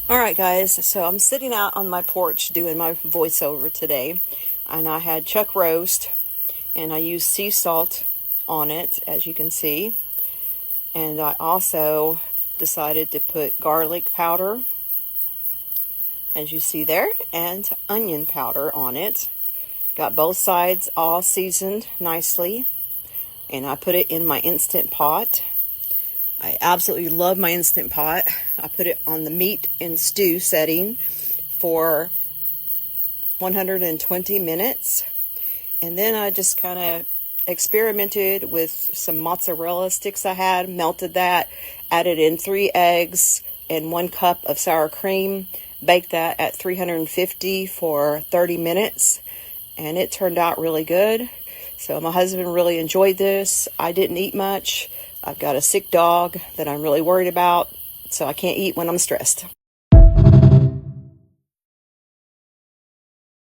All right, guys, so I'm sitting out on my porch doing my voiceover today, and I had chuck roast, and I used sea salt on it, as you can see, and I also decided to put garlic powder, as you see there, and onion powder on it. Got both sides all seasoned nicely, and I put it in my Instant Pot. I absolutely love my Instant Pot. I put it on the meat and stew setting for 120 minutes. And then I just kind of experimented with some mozzarella sticks I had, melted that, added in 3 eggs and 1 cup of sour cream, baked that at 350 for 30 minutes, and it turned out really good. So my husband really enjoyed this. I didn't eat much. I've got a sick dog that I'm really worried about, so I can't eat when I'm stressed.